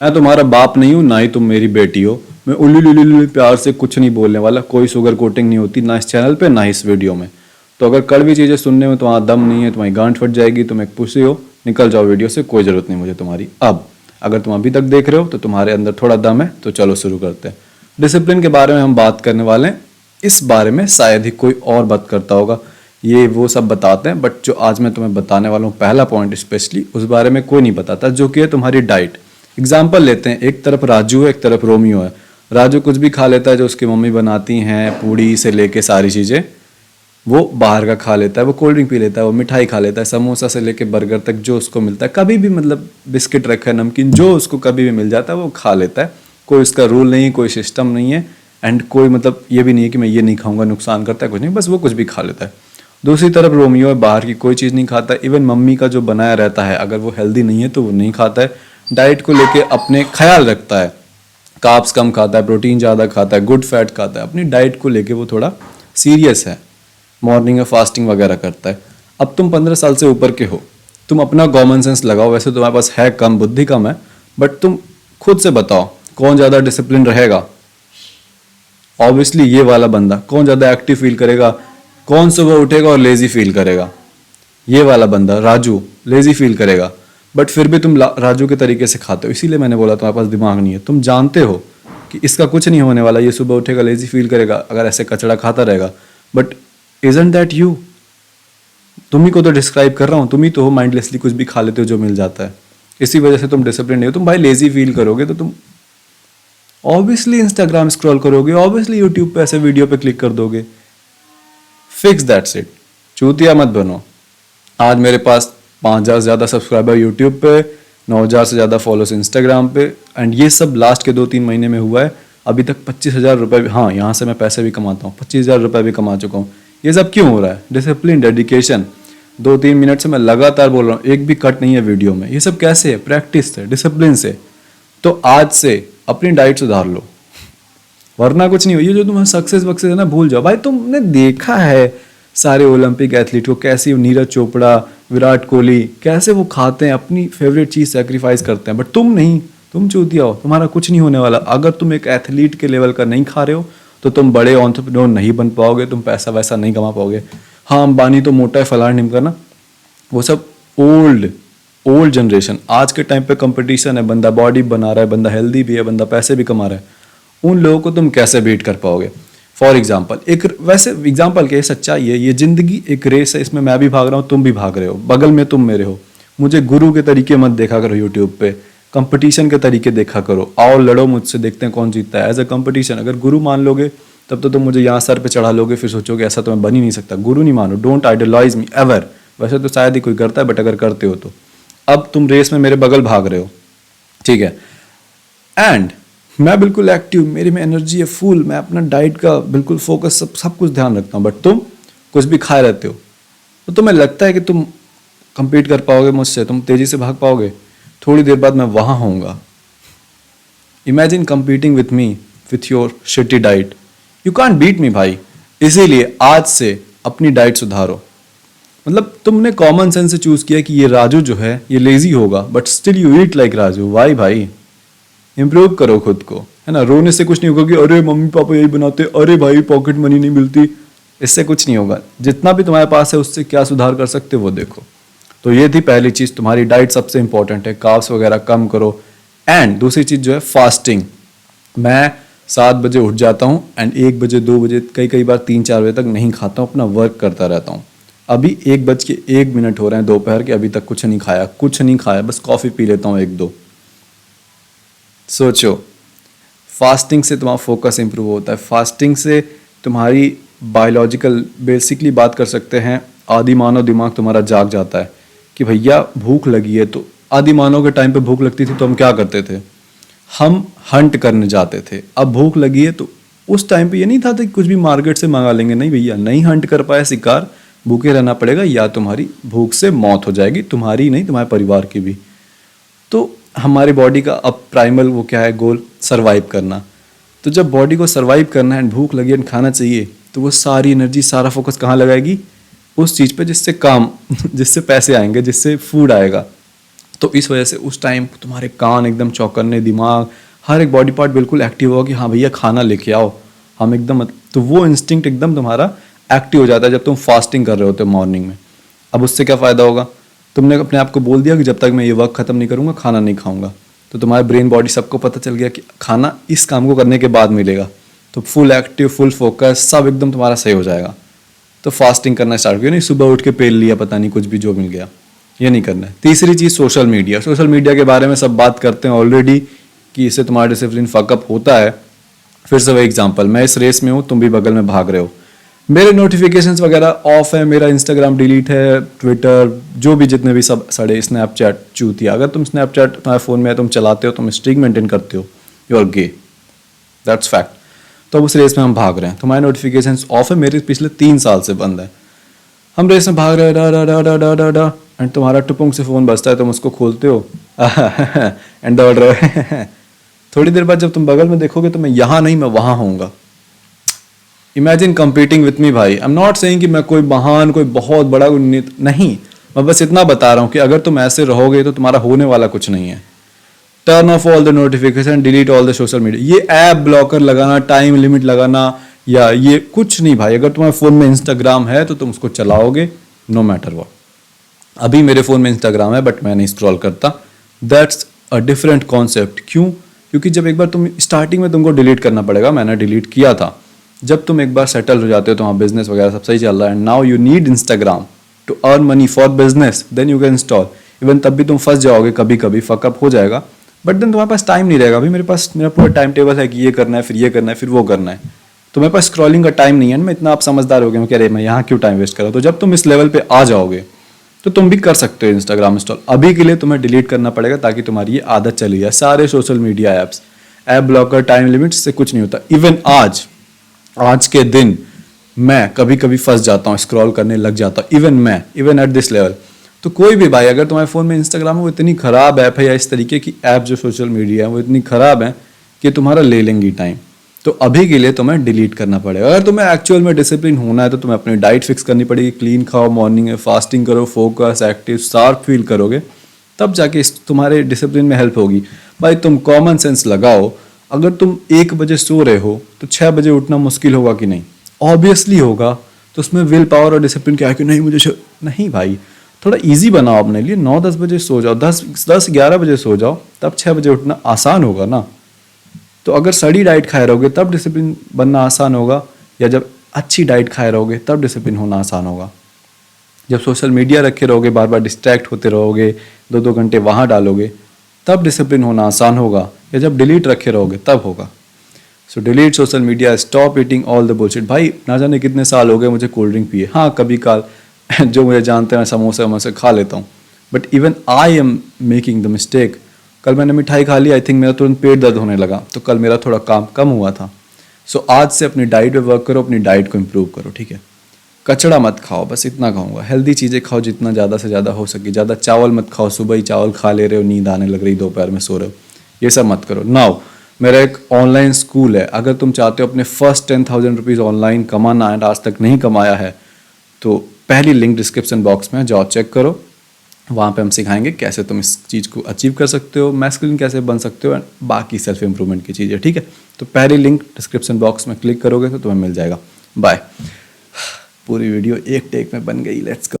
मैं तुम्हारा बाप नहीं हूँ, ना ही तुम मेरी बेटी हो। मैं उल्लू लुल्लू लुल्लू प्यार से कुछ नहीं बोलने वाला, कोई शुगर कोटिंग नहीं होती ना इस चैनल पे ना इस वीडियो में। तो अगर कड़वी चीज़ें सुनने में तुम्हारा दम नहीं है, तुम्हारी गांठ फट जाएगी, तुम एक पुसी हो, निकल जाओ वीडियो से, कोई ज़रूरत नहीं मुझे तुम्हारी। अब अगर तुम अभी तक देख रहे हो तो तुम्हारे अंदर थोड़ा दम है, तो चलो शुरू करते हैं। डिसिप्लिन के बारे में हम बात करने वाले हैं। इस बारे में शायद ही कोई और बात करता होगा, ये वो सब बताते हैं, बट जो आज मैं तुम्हें बताने वाला हूँ पहला पॉइंट स्पेशली, उस बारे में कोई नहीं बताता, जो कि है तुम्हारी डाइट। एग्जाम्पल लेते हैं, एक तरफ राजू है, एक तरफ रोमियो है। राजू कुछ भी खा लेता है जो उसकी मम्मी बनाती हैं, पूड़ी से लेके सारी चीज़ें वो बाहर का खा लेता है, वो कोल्ड ड्रिंक पी लेता है, वो मिठाई खा लेता है, समोसा से लेके बर्गर तक जो उसको मिलता है, कभी भी मतलब बिस्किट रखा है, नमकीन, जो उसको कभी भी मिल जाता है वो खा लेता है। कोई उसका रूल नहीं, कोई सिस्टम नहीं है, एंड कोई मतलब ये भी नहीं है कि मैं ये नहीं खाऊंगा, नुकसान करता है, कुछ नहीं, बस वो कुछ भी खा लेता है। दूसरी तरफ रोमियो है, बाहर की कोई चीज़ नहीं खाता, इवन मम्मी का जो बनाया रहता है अगर वो हेल्दी नहीं है तो वो नहीं खाता है। डाइट को लेके अपने ख्याल रखता है, कार्ब्स कम खाता है, प्रोटीन ज़्यादा खाता है, गुड फैट खाता है, अपनी डाइट को लेके वो थोड़ा सीरियस है। मॉर्निंग में फास्टिंग वगैरह करता है। अब तुम 15 साल से ऊपर के हो, तुम अपना कॉमन सेंस लगाओ, वैसे तुम्हारे पास है कम, बुद्धि कम है, बट तुम खुद से बताओ कौन ज़्यादा डिसिप्लिन रहेगा। ऑब्वियसली ये वाला बंदा। कौन ज़्यादा एक्टिव फील करेगा, कौन सुबह उठेगा और लेजी फील करेगा, ये वाला बंदा राजू लेजी फील करेगा। बट फिर भी तुम राजू के तरीके से खाते हो, इसीलिए मैंने बोला तुम्हारे पास दिमाग नहीं है। तुम जानते हो कि इसका कुछ नहीं होने वाला, ये सुबह उठेगा लेजी फील करेगा अगर ऐसे कचड़ा खाता रहेगा, बट इजंट दैट यू? तुम ही को तो डिस्क्राइब कर रहा हूँ, तुम ही तो हो माइंडलेसली कुछ भी खा लेते हो जो मिल जाता है। इसी वजह से तुम डिसिप्लिन नहीं हो। तुम भाई लेजी फील करोगे तो तुम ऑब्वियसली इंस्टाग्राम स्क्रॉल करोगे, ऑब्वियसली यूट्यूब पे ऐसे वीडियो पे क्लिक कर दोगे। Fix that's it. चूतिया मत बनो। आज मेरे पास 5,000 से ज़्यादा सब्सक्राइबर यूट्यूब पे, 9,000 से ज़्यादा फॉलोअर्स इंस्टाग्राम पे, एंड ये सब लास्ट के 2-3 महीने में हुआ है। अभी तक 25,000 रुपये भी, हाँ यहाँ से मैं पैसे भी कमाता हूँ, 25,000 रुपये भी कमा चुका हूँ। ये सब क्यों हो रहा है? Discipline, dedication. 2-3 मिनट से मैं लगातार बोल रहा हूँ, एक भी कट नहीं है वीडियो में। ये सब कैसे है? प्रैक्टिस से, डिसिप्लिन से। तो आज से अपनी डाइट सुधार लो, वरना कुछ नहीं हो। ये जो तुम्हारा सक्सेस वक्सेस है ना, भूल जाओ भाई। तुमने देखा है सारे ओलंपिक एथलीट को, कैसे नीरज चोपड़ा, विराट कोहली, कैसे वो खाते हैं, अपनी फेवरेट चीज़ सेक्रीफाइस करते हैं, बट तुम नहीं। तुम चूतिया हो, तुम्हारा कुछ नहीं होने वाला। अगर तुम एक एथलीट के लेवल का नहीं खा रहे हो तो तुम बड़े एंटरप्रेन्योर नहीं बन पाओगे, तुम पैसा वैसा नहीं कमा पाओगे। हाँ अंबानी तो मोटा है, फलाना निमका ना, वो सब ओल्ड ओल्ड जनरेशन। आज के टाइम पे कंपटीशन है, बंदा बॉडी बना रहा है, बंदा हेल्दी भी है, बंदा पैसे भी कमा रहा है। उन लोगों को तुम कैसे बीट कर पाओगे? फॉर एग्जाम्पल, एक वैसे एग्जाम्पल के सच्चाई है, ये जिंदगी एक रेस है, इसमें मैं भी भाग रहा हूँ, तुम भी भाग रहे हो, बगल में तुम मेरे हो। मुझे गुरु के तरीके मत देखा करो यूट्यूब पे, कंपटीशन के तरीके देखा करो। आओ लड़ो मुझसे, देखते हैं कौन जीतता है। एज अ कंपटीशन अगर गुरु मान लोगे तब तो तुम मुझे यहाँ सर पे चढ़ा लोगे, फिर सोचोगे ऐसा तो मैं बन ही नहीं सकता। गुरु नहीं मानो, डोंट आइडलाइज मी एवर। वैसे तो शायद ही कोई करता है, बट अगर करते हो तो। अब तुम रेस में मेरे बगल भाग रहे हो, ठीक है, एंड मैं बिल्कुल एक्टिव, मेरे में एनर्जी है फुल, मैं अपना डाइट का बिल्कुल फोकस, सब कुछ ध्यान रखता हूँ, बट तुम कुछ भी खाए रहते हो। तो तुम्हें लगता है कि तुम compete कर पाओगे मुझसे, तुम तेजी से भाग पाओगे? थोड़ी देर बाद मैं वहां होऊंगा। Imagine competing with me with your shitty diet. You can't beat me भाई। इसीलिए आज से अपनी डाइट सुधारो। मतलब तुमने कॉमन सेंस से चूज किया कि ये राजू जो है ये लेजी होगा, but still you eat like Raju. Why भाई? इंप्रूव करो खुद को, है ना। रोने से कुछ नहीं होगा कि अरे मम्मी पापा यही बनाते, अरे भाई पॉकेट मनी नहीं मिलती, इससे कुछ नहीं होगा। जितना भी तुम्हारे पास है उससे क्या सुधार कर सकते हो वो देखो। तो ये थी पहली चीज़, तुम्हारी डाइट सबसे इंपॉर्टेंट है, कार्ब्स वगैरह कम करो। एंड दूसरी चीज़ जो है फास्टिंग। मैं 7 बजे उठ जाता हूँ एंड 1 बजे 2 बजे कई बार 3-4 बजे तक नहीं खाता हूँ, अपना वर्क करता रहता हूँ। अभी 1:01 हो रहे हैं दोपहर के, अभी तक कुछ नहीं खाया, बस कॉफ़ी पी लेता हूँ 1-2। सोचो, फास्टिंग से तुम्हारा फोकस इंप्रूव होता है। फास्टिंग से तुम्हारी बायोलॉजिकल, बेसिकली बात कर सकते हैं, आदि मानव दिमाग तुम्हारा जाग जाता है कि भैया भूख लगी है। तो आदि मानव के टाइम पे भूख लगती थी तो हम क्या करते थे? हम हंट करने जाते थे। अब भूख लगी है तो उस टाइम पे ये नहीं था कि कुछ भी मार्केट से मंगा लेंगे, नहीं भैया, नहीं हंट कर पाए शिकार, भूखे रहना पड़ेगा, या तुम्हारी भूख से मौत हो जाएगी, तुम्हारी नहीं तुम्हारे परिवार की भी। तो हमारी बॉडी का अब प्राइमल वो क्या है, गोल, सरवाइव करना। तो जब बॉडी को सरवाइव करना है एंड भूख लगी एंड खाना चाहिए, तो वो सारी एनर्जी, सारा फोकस कहाँ लगाएगी? उस चीज़ पे जिससे काम जिससे पैसे आएंगे, जिससे फूड आएगा। तो इस वजह से उस टाइम तुम्हारे कान एकदम चौकन्ने, दिमाग, हर एक बॉडी पार्ट बिल्कुल एक्टिव होगा कि हाँ भैया खाना लेके आओ, हम एकदम तो वो इंस्टिंक्ट एकदम तुम्हारा एक्टिव हो जाता है जब तुम फास्टिंग कर रहे होते हो मॉर्निंग में। अब उससे क्या फ़ायदा होगा, तुमने अपने आप को बोल दिया कि जब तक मैं ये वर्क ख़त्म नहीं करूँगा खाना नहीं खाऊंगा, तो तुम्हारे ब्रेन बॉडी सबको पता चल गया कि खाना इस काम को करने के बाद मिलेगा, तो फुल एक्टिव, फुल फोकस, सब एकदम तुम्हारा सही हो जाएगा। तो फास्टिंग करना स्टार्ट किया, नहीं सुबह उठ के पेल लिया पता नहीं कुछ भी जो मिल गया, ये नहीं करना है। तीसरी चीज़ सोशल मीडिया। सोशल मीडिया के बारे में सब बात करते हैं ऑलरेडी कि इससे तुम्हारा डिसिप्लिन फकअप होता है। फिर से वही एग्जांपल, मैं इस रेस में हूँ, तुम भी बगल में भाग रहे हो, मेरे नोटिफिकेशंस वगैरह ऑफ है, मेरा इंस्टाग्राम डिलीट है, ट्विटर जो भी जितने भी सब सड़े, स्नैपचैट चूतिया। अगर तुम स्नैपचैट तुम्हारे फ़ोन में है, तुम चलाते हो, तुम स्ट्रीक मेंटेन करते हो, you are gay, that's fact. तो उस रेस में हम भाग रहे हैं, तुम्हारे नोटिफिकेशंस ऑफ है, मेरे पिछले 3 साल से बंद है। हम रेस में भाग रहे हैं, डा डा डा डा डा डा डा, एंड तुम्हारा टुपुंग से फ़ोन बजता है, तुम उसको खोलते हो एंड दौड़ रहे हो। थोड़ी देर बाद जब तुम बगल में देखोगे तो मैं यहाँ नहीं, मैं वहाँ होऊंगा। इमेजिन कंपीटिंग विथ मी भाई। आई एम नॉट सेइंग कि मैं कोई महान, कोई बहुत बड़ा नहीं, मैं बस इतना बता रहा हूँ कि अगर तुम ऐसे रहोगे तो तुम्हारा होने वाला कुछ नहीं है। Turn off all the notification, delete all the social media. ये ऐप ब्लॉकर लगाना, टाइम लिमिट लगाना या ये कुछ नहीं भाई। अगर तुम्हारे फ़ोन में इंस्टाग्राम है तो तुम उसको चलाओगे नो मैटर व्हाट। अभी मेरे फ़ोन में इंस्टाग्राम है बट मैं नहीं स्क्रॉल करता, दैट्स अ डिफरेंट कॉन्सेप्ट। क्यों? क्योंकि जब एक बार तुम स्टार्टिंग में तुमको डिलीट करना पड़ेगा, मैंने डिलीट किया था। जब तुम एक बार सेटल हो जाते हो, तुम्हारा बिजनेस वगैरह सब सही चल रहा है, and now you need Instagram to earn money for business, then you can install. Even तब भी तुम फंस जाओगे, कभी कभी फकअप हो जाएगा, बट देन तुम्हारे पास टाइम नहीं रहेगा। अभी मेरे पास मेरा पूरा टाइम टेबल है कि ये करना है, फिर ये करना है, फिर वो करना है, तो मेरे पास स्क्रॉलिंग का टाइम नहीं है। मैं इतना आप समझदार हो गए कि अरे मैं यहाँ क्यों टाइम वेस्ट कर रहा हूँ। तो जब तुम इस लेवल पे आ जाओगे तो तुम भी कर सकते हो इंस्टाग्राम इंस्टॉल। अभी के लिए तुम्हें डिलीट करना पड़ेगा ताकि तुम्हारी ये आदत चली जाए। सारे social media apps, app blocker, time limit से कुछ नहीं होता। इवन आज के दिन मैं कभी कभी फंस जाता हूँ, स्क्रॉल करने लग जाता हूँ, इवन एट दिस लेवल। तो कोई भी भाई, अगर तुम्हारे फ़ोन में इंस्टाग्राम है, वो इतनी ख़राब ऐप है, या इस तरीके की ऐप जो सोशल मीडिया है वो इतनी ख़राब है कि तुम्हारा ले लेंगी टाइम। तो अभी के लिए तुम्हें डिलीट करना पड़ेगा। अगर तुम्हें एक्चुअल में डिसिप्लिन होना है तो तुम्हें अपनी डाइट फिक्स करनी पड़ेगी, क्लीन खाओ, मॉर्निंग में फास्टिंग करो, फोकस, एक्टिव, शार्प फील करोगे, तब जाके तुम्हारे डिसिप्लिन में हेल्प होगी। भाई तुम कॉमन सेंस लगाओ, अगर तुम 1 बजे सो रहे हो तो 6 बजे उठना मुश्किल होगा कि नहीं? ऑब्वियसली होगा। तो उसमें विल पावर और डिसिप्लिन क्या है कि नहीं मुझे नहीं भाई, थोड़ा इजी बनाओ अपने लिए। 9-10 बजे सो जाओ, 10-11 बजे सो जाओ, तब 6 बजे उठना आसान होगा ना। तो अगर सड़ी डाइट खाए रहोगे तब डिसिप्लिन बनना आसान होगा, या जब अच्छी डाइट खाए रहोगे तब डिसिप्लिन होना आसान होगा। जब सोशल मीडिया रखे रहोगे, बार बार डिस्ट्रैक्ट होते रहोगे, 2-2 घंटे वहाँ डालोगे, तब डिसिप्लिन होना आसान होगा, या जब डिलीट रखे रहोगे तब होगा। So delete social media, stop eating all the bullshit. भाई ना जाने कितने साल हो गए मुझे कोल्ड ड्रिंक पिए, हाँ कभी काल जो मुझे जानते हैं समोसे वमोसे खा लेता हूँ, but even I am making the mistake. कल मैंने मिठाई खा ली, आई थिंक मेरा तुरंत पेट दर्द होने लगा, तो कल मेरा थोड़ा काम कम हुआ था। सो आज से अपनी डाइट पे वर्क करो, अपनी डाइट को इम्प्रूव करो, ठीक है? कचड़ा मत खाओ, बस इतना कहूँगा। हेल्दी चीज़ें खाओ जितना ज़्यादा से ज़्यादा हो सके। ज़्यादा चावल मत खाओ, सुबह ही चावल खा ले रहे हो, नींद आने लग रही, दोपहर में सो रहे हो, ये सब मत करो। नाउ मेरा एक ऑनलाइन स्कूल है, अगर तुम चाहते हो अपने फर्स्ट 10,000 रुपीज़ ऑनलाइन कमाना है, आज तक नहीं कमाया है, तो पहली लिंक डिस्क्रिप्शन बॉक्स में जाओ, चेक करो। वहाँ पे हम सिखाएंगे कैसे तुम इस चीज़ को अचीव कर सकते हो, मैस्कुलिन कैसे बन सकते हो, एंड बाकी सेल्फ इंप्रूवमेंट की चीज़ें, ठीक है? तो पहली लिंक डिस्क्रिप्शन बॉक्स में क्लिक करोगे तो तुम्हें मिल जाएगा। बाय। पूरी वीडियो एक टेक में बन गई, लेट्स गो।